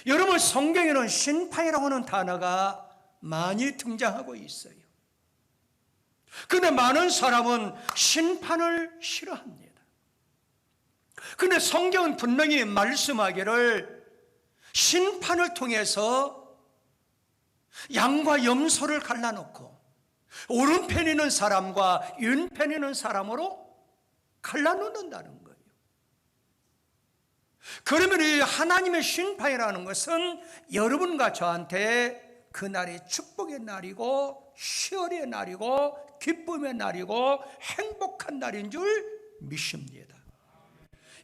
여러분, 성경에는 심판이라고 하는 단어가 많이 등장하고 있어요. 그런데 많은 사람은 심판을 싫어합니다. 그런데 성경은 분명히 말씀하기를 심판을 통해서 양과 염소를 갈라놓고 오른편에 있는 사람과 왼편에 있는 사람으로 갈라놓는다는 거예요. 그러면 이 하나님의 심판이라는 것은 여러분과 저한테 그날이 축복의 날이고 시월의 날이고 기쁨의 날이고 행복한 날인 줄 믿습니다.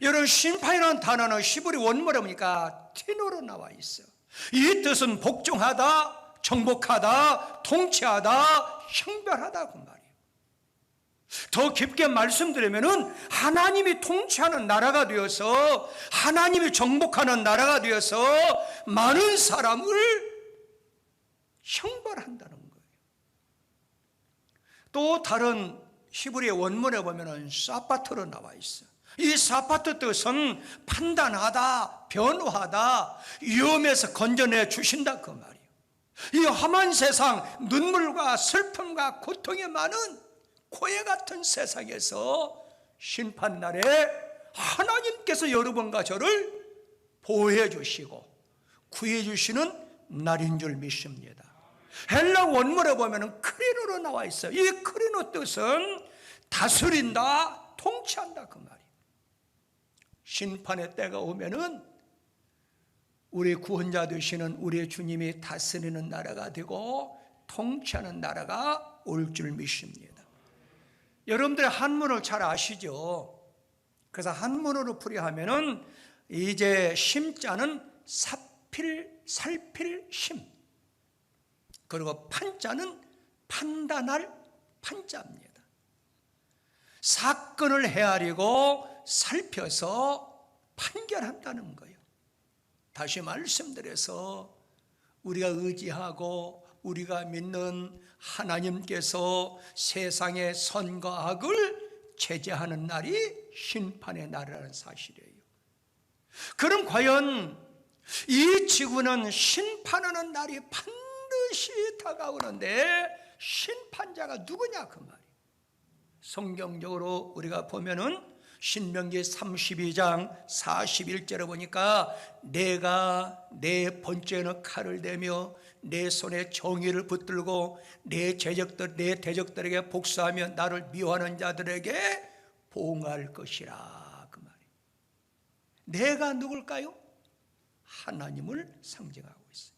여러분, 심판이라는 단어는 히브리 원문에 보니까 티노로 나와 있어. 이 뜻은 복종하다, 정복하다, 통치하다, 형별하다 그 말이에요. 더 깊게 말씀드리면은 하나님이 통치하는 나라가 되어서, 하나님이 정복하는 나라가 되어서 많은 사람을 형벌한다는 거예요. 또 다른 히브리 원문에 보면은 사파트로 나와 있어. 이 사파트 뜻은 판단하다, 변호하다, 위험에서 건져내 주신다 그 말이에요. 이 험한 세상, 눈물과 슬픔과 고통이 많은 고해 같은 세상에서 심판날에 하나님께서 여러분과 저를 보호해 주시고 구해 주시는 날인 줄 믿습니다. 헬라 원문에 보면 크리노로 나와 있어요. 이 크리노 뜻은 다스린다, 통치한다 그 말이에요. 심판의 때가 오면은 우리 구원자 되시는 우리 주님이 다스리는 나라가 되고 통치하는 나라가 올 줄 믿습니다. 여러분들 한문을 잘 아시죠? 그래서 한문으로 풀이하면은 이제 심자는 살필 심, 그리고 판자는 판단할 판자입니다. 사건을 헤아리고 살펴서 판결한다는 거예요. 다시 말씀드려서 우리가 의지하고 우리가 믿는 하나님께서 세상의 선과 악을 제재하는 날이 심판의 날이라는 사실이에요. 그럼 과연 이 지구는 심판하는 날이 반드시 다가오는데 심판자가 누구냐 그 말이에요. 성경적으로 우리가 보면은 신명기 32장 41절에 보니까 내가 내 번째는 칼을 대며 내 손에 정의를 붙들고 내 대적들에게 복수하며 나를 미워하는 자들에게 보응할 것이라 그 말이에요. 내가 누굴까요? 하나님을 상징하고 있어요.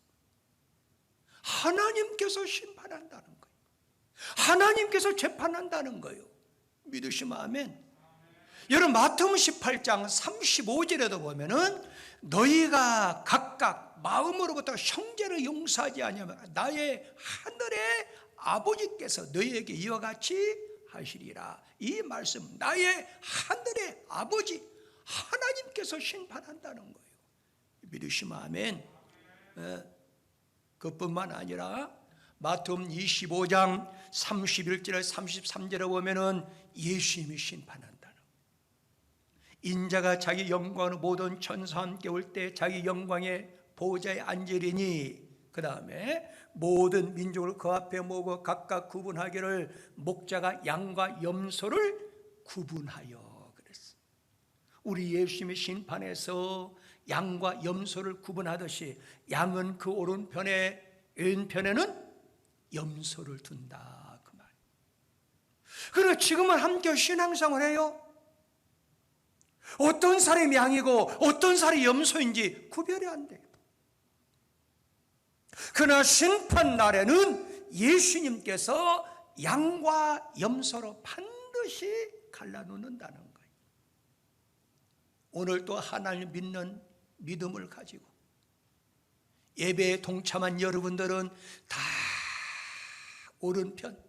하나님께서 심판한다는 거예요. 하나님께서 재판한다는 거예요. 믿으시면 아멘. 여러분, 마태복음 18장 35절에도 보면은 너희가 각각 마음으로부터 형제를 용서하지 아니하면 나의 하늘의 아버지께서 너희에게 이와 같이 하시리라. 이 말씀, 나의 하늘의 아버지 하나님께서 심판한다는 거예요. 믿으시면 아멘. 그뿐만 아니라 마태복음 25장 31절에 33절에 보면은 예수님이 심판한다는 거예요. 인자가 자기 영광으로 모든 천사와 함께 올 때 자기 영광의 보좌에 앉으리니 그 다음에 모든 민족을 그 앞에 모으고 각각 구분하기를 목자가 양과 염소를 구분하여 그랬어요. 우리 예수님의 심판에서 양과 염소를 구분하듯이 양은 그 오른편에 왼편에는 염소를 둔다 그 말. 그러나 지금은 함께 신앙생활을 해요. 어떤 사람이 양이고 어떤 사람이 염소인지 구별이 안 돼요. 그러나 심판날에는 예수님께서 양과 염소로 반드시 갈라놓는다는 거예요. 오늘 또 하나님을 믿는 믿음을 가지고 예배에 동참한 여러분들은 다 오른편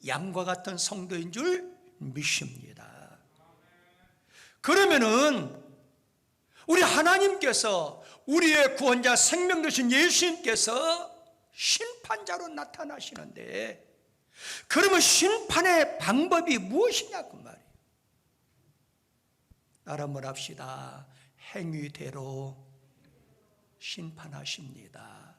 양과 같은 성도인 줄 믿습니다. 그러면은 우리 하나님께서 우리의 구원자 생명 되신 예수님께서 심판자로 나타나시는데 그러면 심판의 방법이 무엇이냐 그 말이에요. 따라 한번 합시다. 행위대로 심판하십니다.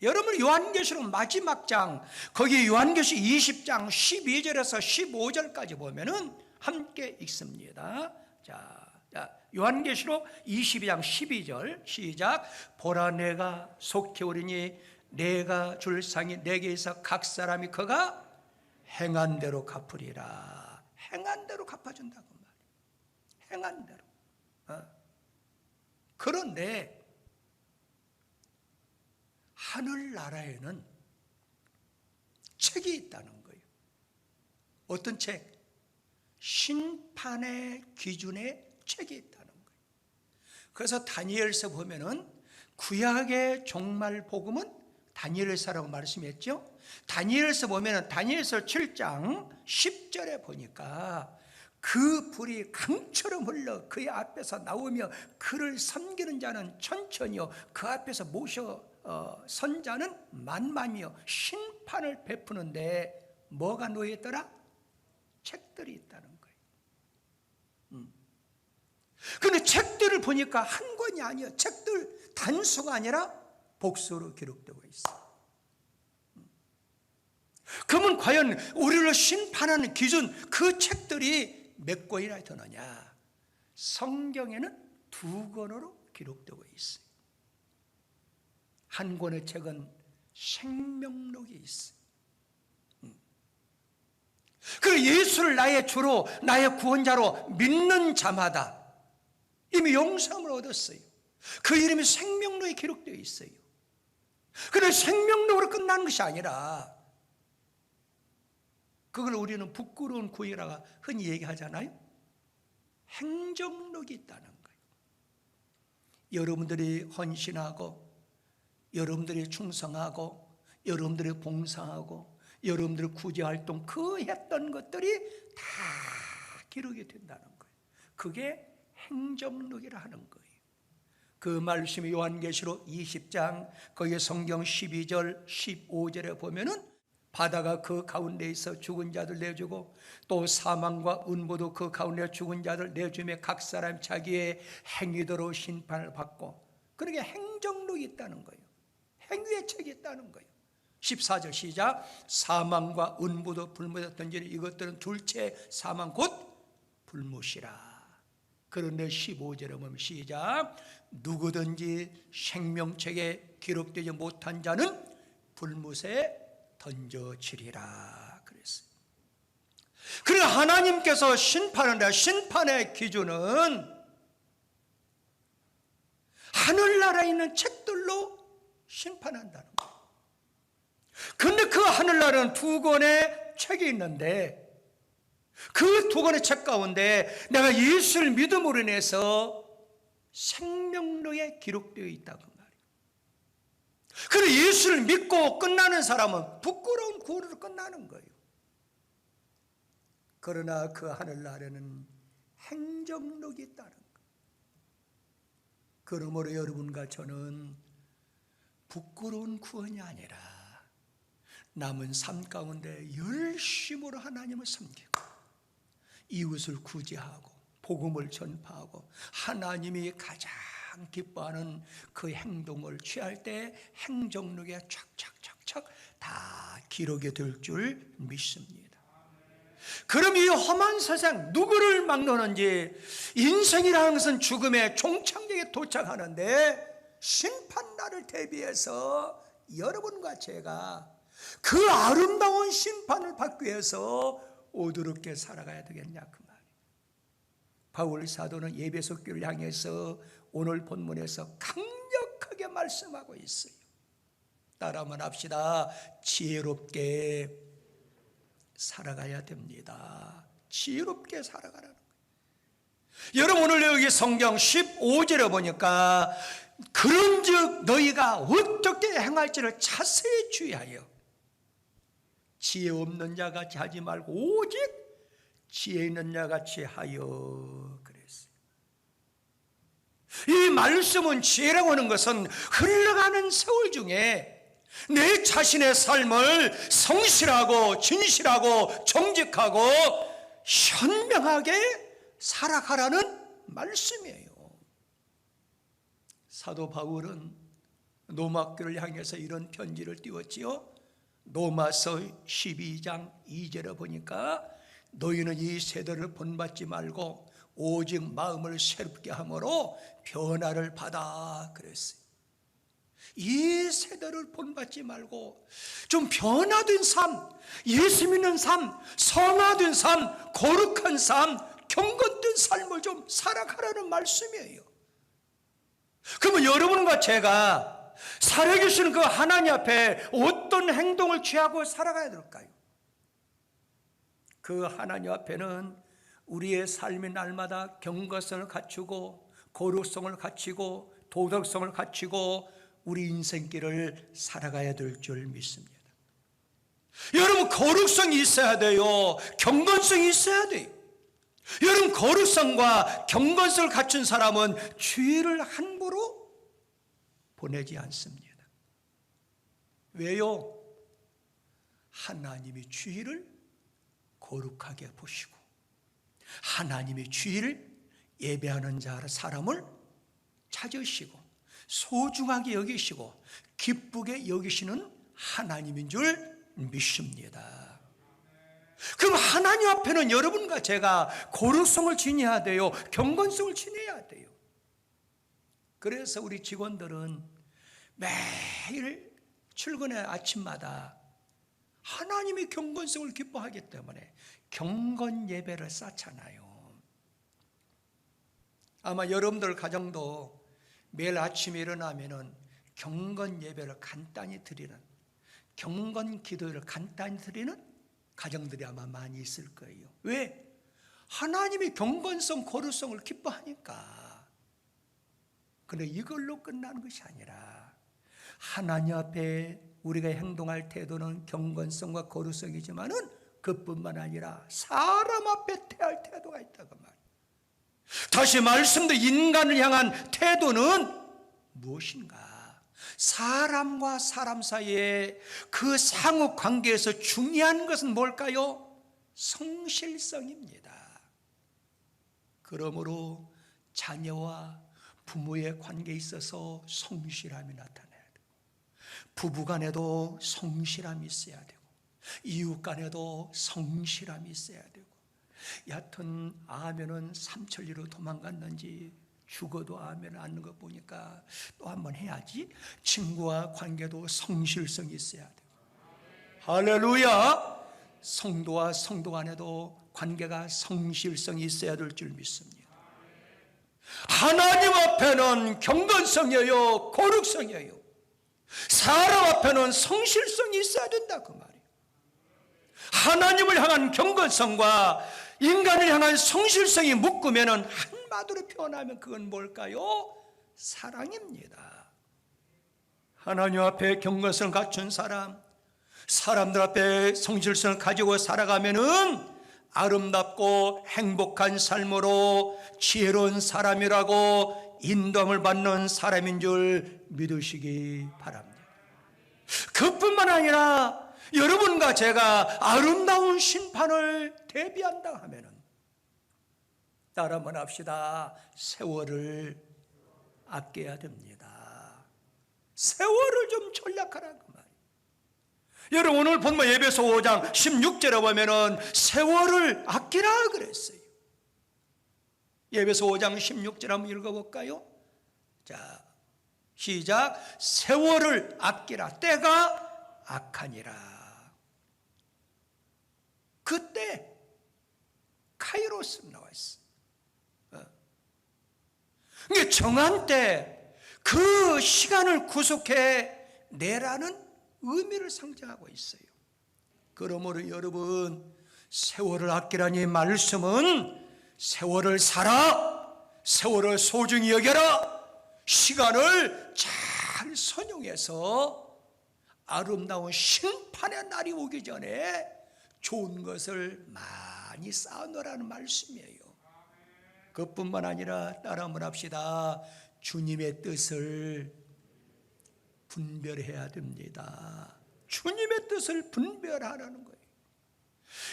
여러분 요한계시록 마지막 장, 거기 요한계시록 20장 12절에서 15절까지 보면은 함께 읽습니다. 자, 요한계시록 22장 12절 시작. 보라 내가 속히 오리니 내가 줄 상이 내게 있어 각 사람이 그가 행한 대로 갚으리라. 행한 대로 갚아준다고 말이에요. 행한 대로. 그런데 하늘나라에는 책이 있다는 거예요. 어떤 책? 심판의 기준의 책이 있다는 거예요. 그래서 다니엘서 보면은 구약의 종말 복음은 다니엘서라고 말씀했죠. 다니엘서 보면은 다니엘서 7장 10절에 보니까 그 불이 강처럼 흘러 그의 앞에서 나오며 그를 섬기는 자는 천천히요 그 앞에서 모셔 선 자는 만만이요 심판을 베푸는데 뭐가 놓여있더라? 책들이 있다는 거예요. 근데 책들을 보니까 한 권이 아니에요. 책들 단수가 아니라 복수로 기록되고 있어요. 그러면 과연 우리를 심판하는 기준, 그 책들이 몇 권이나 되느냐? 성경에는 2권으로 기록되고 있어요. 한 권의 책은 생명록이 있어요. 그 예수를 나의 주로, 나의 구원자로 믿는 자마다 이미 용서함을 얻었어요. 그 이름이 생명록에 기록되어 있어요. 그런데 생명록으로 끝나는 것이 아니라 그걸 우리는 부끄러운 구이라고 흔히 얘기하잖아요. 행정록이 있다는 거예요. 여러분들이 헌신하고 여러분들이 충성하고 여러분들이 봉사하고 여러분들의 구제활동 그 했던 것들이 다 기록이 된다는 거예요. 그게 행정록이라 하는 거예요. 그 말씀이 요한계시록 20장 거기에 성경 12절 15절에 보면은 바다가 그 가운데에서 죽은 자들 내주고 또 사망과 음부도 그 가운데 죽은 자들 내주며 각 사람 자기의 행위대로 심판을 받고 그러게 행정록이 있다는 거예요. 행위의 책이 있다는 거예요. 14절 시작. 사망과 음부도 불못에 던지는 이것들은 둘째 사망 곧 불못이라. 그런데 15절에 보면 시작. 누구든지 생명책에 기록되지 못한 자는 불못에 던져지리라 그랬어요. 그러나 하나님께서 심판한다. 심판의 기준은 하늘나라에 있는 책들로 심판한다는 거예요. 그런데 그 하늘나라는 2권의 책이 있는데 그 2권의 책 가운데 내가 예수를 믿음으로 인해서 생명록에 기록되어 있다고 말이에요. 그런데 예수를 믿고 끝나는 사람은 부끄러운 구원으로 끝나는 거예요. 그러나 그 하늘나라에는 행정록이 있다는 거예요. 그러므로 여러분과 저는 부끄러운 구원이 아니라 남은 삶 가운데 열심으로 하나님을 섬기고 이웃을 구제하고 복음을 전파하고 하나님이 가장 기뻐하는 그 행동을 취할 때 행정록에 착착착착 다 기록이 될 줄 믿습니다. 그럼 이 험한 세상 누구를 막론는지 인생이라는 것은 죽음의 종착역에 도착하는데 심판날을 대비해서 여러분과 제가 그 아름다운 심판을 받기 위해서 어드럽게 살아가야 되겠냐 그 말이에요. 바울 사도는 에베소 교회를 향해서 오늘 본문에서 강력하게 말씀하고 있어요. 따라만 합시다. 지혜롭게 살아가야 됩니다. 지혜롭게 살아가라는 거예요. 여러분 오늘 여기 성경 15절에 보니까 그런즉 너희가 어떻게 행할지를 자세히 주의하여 지혜 없는 자같이 하지 말고 오직 지혜 있는 자같이 하여 그랬어요. 이 말씀은 지혜라고 하는 것은 흘러가는 세월 중에 내 자신의 삶을 성실하고 진실하고 정직하고 현명하게 살아가라는 말씀이에요. 사도 바울은 로마교를 향해서 이런 편지를 띄웠지요. 로마서 12장 2절에 보니까 너희는 이 세대를 본받지 말고 오직 마음을 새롭게 함으로 변화를 받아 그랬어요. 이 세대를 본받지 말고 좀 변화된 삶, 예수 믿는 삶, 성화된 삶, 거룩한 삶, 경건된 삶을 좀 살아가라는 말씀이에요. 그러면 여러분과 제가 살아계시는 그 하나님 앞에 어떤 행동을 취하고 살아가야 될까요? 그 하나님 앞에는 우리의 삶이 날마다 경건성을 갖추고 거룩성을 갖추고 도덕성을 갖추고 우리 인생길을 살아가야 될 줄 믿습니다. 여러분, 거룩성이 있어야 돼요. 경건성이 있어야 돼요. 여러분, 거룩성과 경건성을 갖춘 사람은 주의를 함부로 보내지 않습니다. 왜요? 하나님이 주의를 거룩하게 보시고 하나님이 주의를 예배하는 사람을 찾으시고 소중하게 여기시고 기쁘게 여기시는 하나님인 줄 믿습니다. 그럼 하나님 앞에는 여러분과 제가 거룩성을 지녀야 돼요. 경건성을 지녀야 돼요. 그래서 우리 직원들은 매일 출근의 아침마다 하나님이 경건성을 기뻐하기 때문에 경건 예배를 쌓잖아요. 아마 여러분들 가정도 매일 아침에 일어나면은 경건 예배를 간단히 드리는, 경건 기도를 간단히 드리는 가정들이 아마 많이 있을 거예요. 왜? 하나님이 경건성, 거룩성을 기뻐하니까. 그런데 이걸로 끝나는 것이 아니라 하나님 앞에 우리가 행동할 태도는 경건성과 거룩성이지만은 그뿐만 아니라 사람 앞에 대할 태도가 있다고 말이에요. 다시 말씀드린 인간을 향한 태도는 무엇인가? 사람과 사람 사이에 그 상호 관계에서 중요한 것은 뭘까요? 성실성입니다. 그러므로 자녀와 부모의 관계에 있어서 성실함이 나타나야 되고, 부부간에도 성실함이 있어야 되고, 이웃간에도 성실함이 있어야 되고, 얕은 아멘은 삼천리로 도망갔는지 죽어도 아멘을 않는 거 보니까 또 한번 해야지. 친구와 관계도 성실성이 있어야 되고, 할렐루야. 성도와 성도 간에도 관계가 성실성이 있어야 될 줄 믿습니다. 하나님 앞에는 경건성이에요, 거룩성이에요. 사람 앞에는 성실성이 있어야 된다 그 말이에요. 하나님을 향한 경건성과 인간을 향한 성실성이 묶으면 한마디로 표현하면 그건 뭘까요? 사랑입니다. 하나님 앞에 경건성을 갖춘 사람, 사람들 앞에 성실성을 가지고 살아가면은 아름답고 행복한 삶으로 지혜로운 사람이라고 인도함을 받는 사람인 줄 믿으시기 바랍니다. 그뿐만 아니라 여러분과 제가 아름다운 심판을 대비한다 하면은 따라 한번 합시다. 세월을 아껴야 됩니다. 세월을 좀 전략하라는 그 말이에요. 여러분, 오늘 본문 에베소 5장 16절에 보면은 세월을 아끼라 그랬어요. 에베소 5장 16절 한번 읽어볼까요? 자, 시작. 세월을 아끼라. 때가 악하니라. 그때 카이로스 나와 있어. 이게 정한 때 그 시간을 구속해 내라는 의미를 상징하고 있어요. 그러므로 여러분, 세월을 아끼라니 말씀은 세월을 살아, 세월을 소중히 여겨라, 시간을 잘 선용해서 아름다운 심판의 날이 오기 전에 좋은 것을 많이 쌓아놓으라는 말씀이에요. 그뿐만 아니라 따라 한번 합시다. 주님의 뜻을 분별해야 됩니다. 주님의 뜻을 분별하라는 거예요.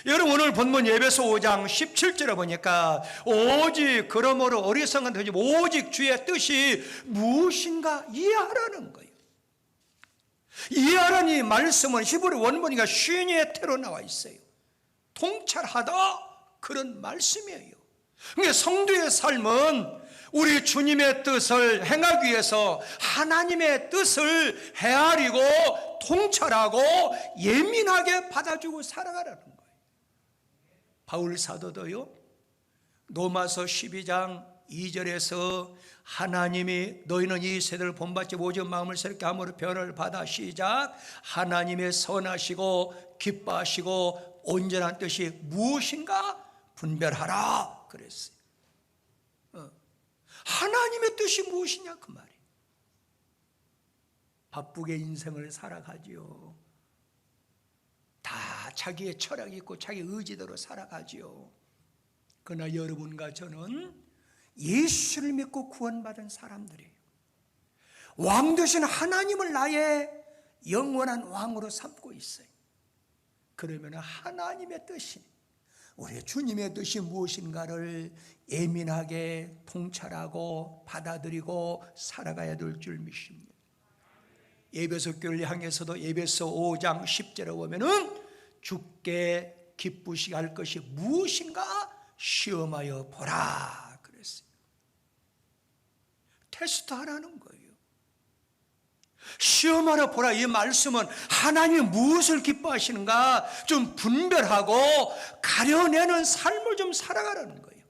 여러분, 오늘 본문 에베소 5장 17절에 보니까 오직 그러므로 어리석은 되지 오직 주의 뜻이 무엇인가 이해하라는 거예요. 이해하라는 이 말씀은 히브리 원문이가 슈니에테로 나와 있어요. 통찰하다, 그런 말씀이에요. 그러니까 성도의 삶은 우리 주님의 뜻을 행하기 위해서 하나님의 뜻을 헤아리고 통찰하고 예민하게 받아주고 살아가라는 거예요. 바울 사도도요, 로마서 12장 2절에서 하나님이 너희는 이 세대를 본받지 모든 마음을 새롭게 함으로 변을 받아 시작 하나님의 선하시고 기뻐하시고 온전한 뜻이 무엇인가 분별하라 그랬어요. 하나님의 뜻이 무엇이냐 그 말이에요. 바쁘게 인생을 살아가지요. 다 자기의 철학이 있고 자기 의지대로 살아가지요. 그러나 여러분과 저는 예수를 믿고 구원받은 사람들이에요. 왕 되신 하나님을 나의 영원한 왕으로 삼고 있어요. 그러면 하나님의 뜻이, 우리 주님의 뜻이 무엇인가를 예민하게 통찰하고 받아들이고 살아가야 될 줄 믿습니다. 에베소 교회를 향해서도 에베소 5장 10절에 보면은 주께 기쁘시게 할 것이 무엇인가 시험하여 보라 그랬어요. 테스트하라는 거예요. 시험하러 보라, 이 말씀은 하나님이 무엇을 기뻐하시는가 좀 분별하고 가려내는 삶을 좀 살아가라는 거예요.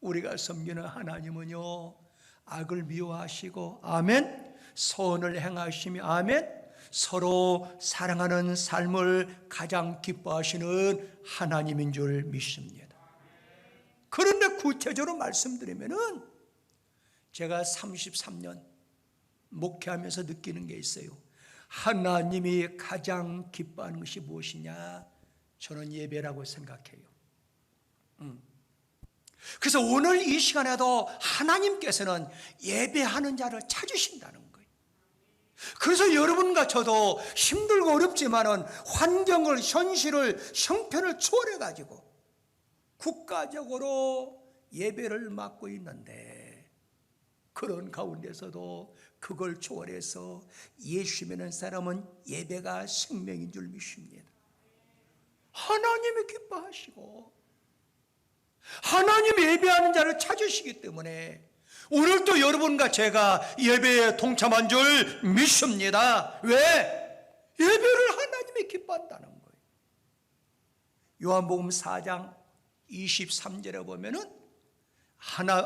우리가 섬기는 하나님은요, 악을 미워하시고 아멘, 선을 행하시며 아멘, 서로 사랑하는 삶을 가장 기뻐하시는 하나님인 줄 믿습니다. 그런데 구체적으로 말씀드리면은 제가 33년 목회하면서 느끼는 게 있어요. 하나님이 가장 기뻐하는 것이 무엇이냐? 저는 예배라고 생각해요. 그래서 오늘 이 시간에도 하나님께서는 예배하는 자를 찾으신다는 거예요. 그래서 여러분과 저도 힘들고 어렵지만은 환경을, 현실을, 형편을 초월해 가지고 국가적으로 예배를 맡고 있는데, 그런 가운데서도 그걸 초월해서 예수 믿는 사람은 예배가 생명인 줄 믿습니다. 하나님이 기뻐하시고 하나님이 예배하는 자를 찾으시기 때문에 오늘도 여러분과 제가 예배에 동참한 줄 믿습니다. 왜? 예배를 하나님이 기뻐한다는 거예요. 요한복음 4장 23절에 보면은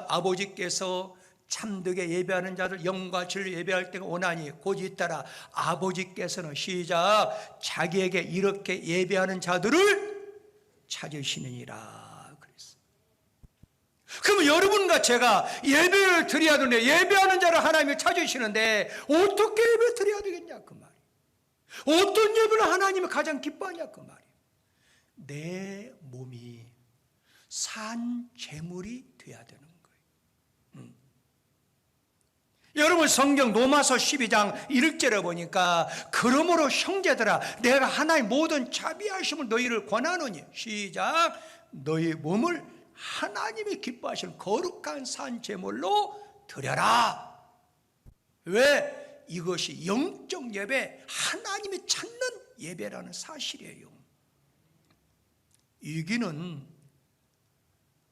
아버지께서 참되게 예배하는 자들 영과 진리 예배할 때가 오나니 곧 잇따라 아버지께서는 시작 자기에게 이렇게 예배하는 자들을 찾으시느니라 그랬어요. 그러면 여러분과 제가 예배를 드려야 되는데, 예배하는 자를 하나님이 찾으시는데 어떻게 예배 드려야 되겠냐 그 말이에요. 어떤 예배를 하나님이 가장 기뻐하냐 그 말이에요. 내 몸이 산 제물이 돼야 되는 거예요. 여러분, 성경 로마서 12장 1절에 보니까 그러므로 형제들아 내가 하나님 모든 자비하심을 너희를 권하노니 시작 너희 몸을 하나님이 기뻐하시는 거룩한 산 제물로 드려라. 왜? 이것이 영적 예배, 하나님이 찾는 예배라는 사실이에요. 여기는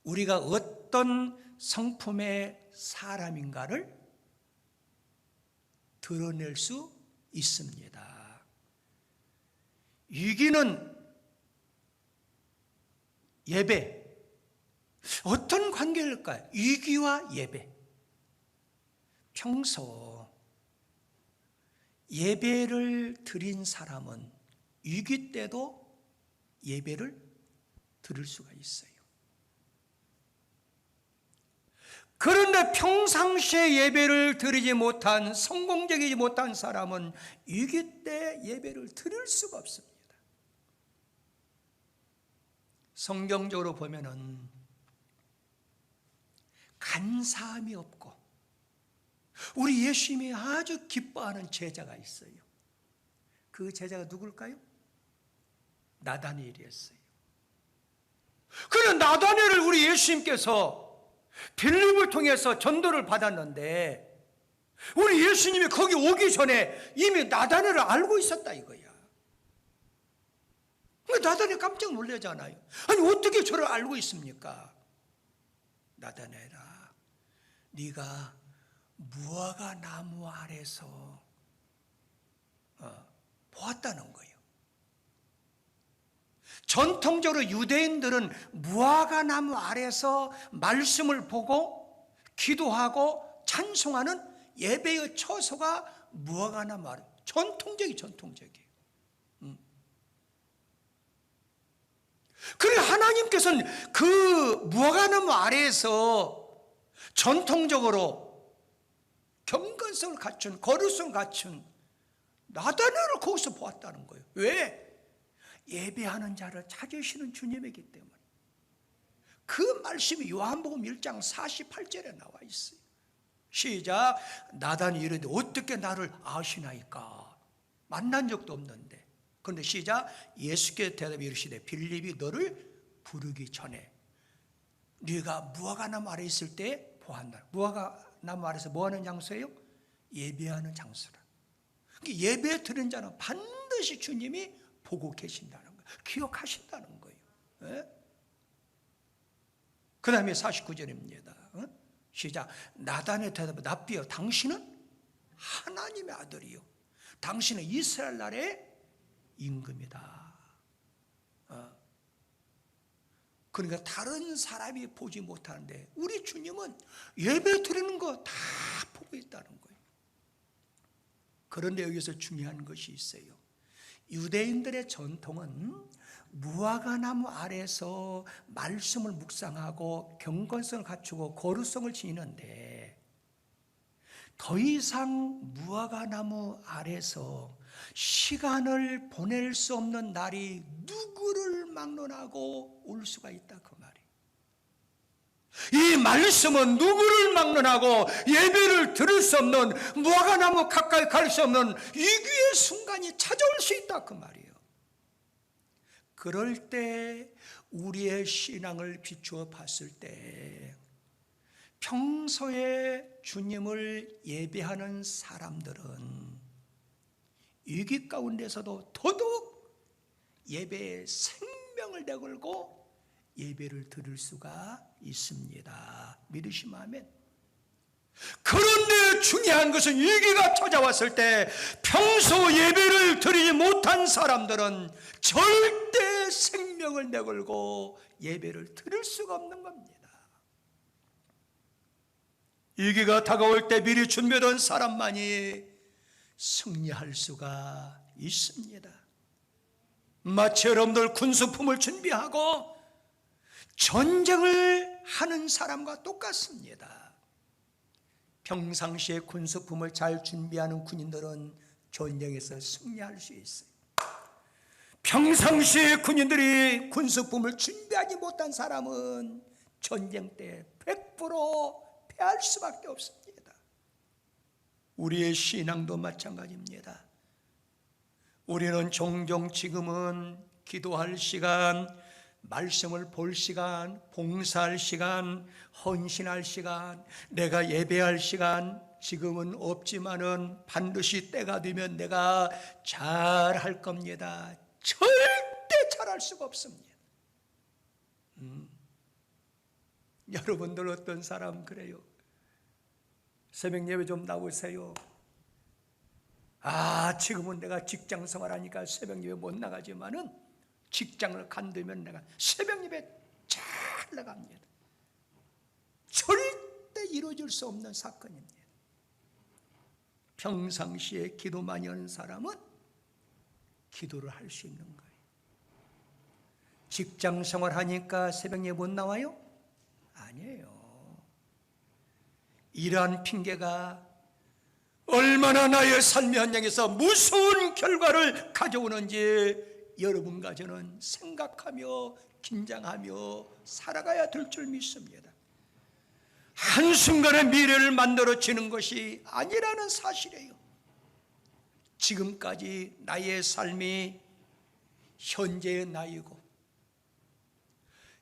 우리가 어떤 성품의 사람인가를 드러낼 수 있습니다. 위기는 예배, 어떤 관계일까요? 위기와 예배. 평소 예배를 드린 사람은 위기 때도 예배를 드릴 수가 있어요. 그런데 평상시에 예배를 드리지 못한, 성공적이지 못한 사람은 위기 때 예배를 드릴 수가 없습니다. 성경적으로 보면은 간사함이 없고 우리 예수님이 아주 기뻐하는 제자가 있어요. 그 제자가 누굴까요? 나다니엘이었어요. 그런 나다니엘을 우리 예수님께서 빌립을 통해서 전도를 받았는데 우리 예수님이 거기 오기 전에 이미 나다니엘을 알고 있었다 이거야. 나다니엘 깜짝 놀라잖아요. 아니 어떻게 저를 알고 있습니까? 나다니엘아, 네가 무화과 나무 아래서 보았다는 거예요. 전통적으로 유대인들은 무화과 나무 아래서 말씀을 보고 기도하고 찬송하는 예배의 처소가 무화과 나무 아래. 전통적이에요. 그래 하나님께서는 그 무화과 나무 아래에서 전통적으로 경건성을 갖춘, 거룩성을 갖춘 나다니엘을 거기서 보았다는 거예요. 왜? 예배하는 자를 찾으시는 주님이기 때문에. 그 말씀이 요한복음 1장 48절에 나와 있어요. 시작. 나다니엘이 이르되 어떻게 나를 아시나이까? 만난 적도 없는데. 그런데 시작. 예수께서 대답해 이르시되 빌립이 너를 부르기 전에 네가 무화과나무 아래 있을 때 보았다. 무화과나무 아래서 뭐하는 장소예요? 예배하는 장소라. 예배 드린 자는 반드시 주님이 보고 계신다는 거예요. 기억하신다는 거예요. 그 다음에 49절입니다. 시작. 나다니엘 대답해 납비여 당신은 하나님의 아들이요 당신은 이스라엘 나라의 임금이다. 그러니까 다른 사람이 보지 못하는데 우리 주님은 예배 드리는 거 다 보고 있다는 거예요. 그런데 여기서 중요한 것이 있어요. 유대인들의 전통은 무화과나무 아래서 말씀을 묵상하고 경건성을 갖추고 거룩성을 지니는데 더 이상 무화과나무 아래서 시간을 보낼 수 없는 날이 누구를 막론하고 올 수가 있다 그 말이에요. 이 말씀은 누구를 막론하고 예배를 들을 수 없는 무화과나무 가까이 갈 수 없는 위기의 순간이 찾아올 수 있다 그 말이에요. 그럴 때 우리의 신앙을 비추어 봤을 때 평소에 주님을 예배하는 사람들은 위기 가운데서도 더더욱 예배에 생명을 내걸고 예배를 드릴 수가 있습니다. 믿으시면 아멘. 그런데 중요한 것은 위기가 찾아왔을 때 평소 예배를 드리지 못한 사람들은 절대 생명을 내걸고 예배를 드릴 수가 없는 겁니다. 위기가 다가올 때 미리 준비된 사람만이 승리할 수가 있습니다. 마치 여러분들 군수품을 준비하고 전쟁을 하는 사람과 똑같습니다. 평상시에 군수품을 잘 준비하는 군인들은 전쟁에서 승리할 수 있어요. 평상시에 군인들이 군수품을 준비하지 못한 사람은 전쟁 때 100% 패할 수밖에 없습니다. 우리의 신앙도 마찬가지입니다. 우리는 종종 지금은 기도할 시간, 말씀을 볼 시간, 봉사할 시간, 헌신할 시간, 내가 예배할 시간 지금은 없지만은 반드시 때가 되면 내가 잘할 겁니다. 절대 잘할 수가 없습니다. 여러분들 어떤 사람 그래요? 새벽 예배 좀 나오세요. 지금은 내가 직장 생활하니까 새벽 예배 못 나가지만은 직장을 간두면 내가 새벽 예배 잘 나갑니다. 절대 이루어질 수 없는 사건입니다. 평상시에 기도 많이 하는 사람은 기도를 할 수 있는 거예요. 직장 생활하니까 새벽 예배 못 나와요? 아니에요. 이러한 핑계가 얼마나 나의 삶의 현장에서 무서운 결과를 가져오는지 여러분과 저는 생각하며 긴장하며 살아가야 될 줄 믿습니다. 한순간에 미래를 만들어지는 것이 아니라는 사실이에요. 지금까지 나의 삶이 현재의 나이고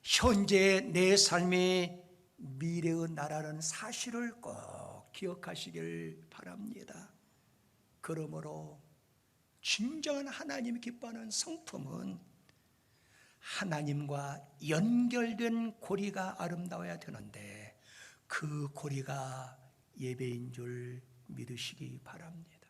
현재의 내 삶이 미래의 나라는 사실을 꼭 기억하시길 바랍니다. 그러므로 진정한 하나님이 기뻐하는 성품은 하나님과 연결된 고리가 아름다워야 되는데 그 고리가 예배인 줄 믿으시기 바랍니다.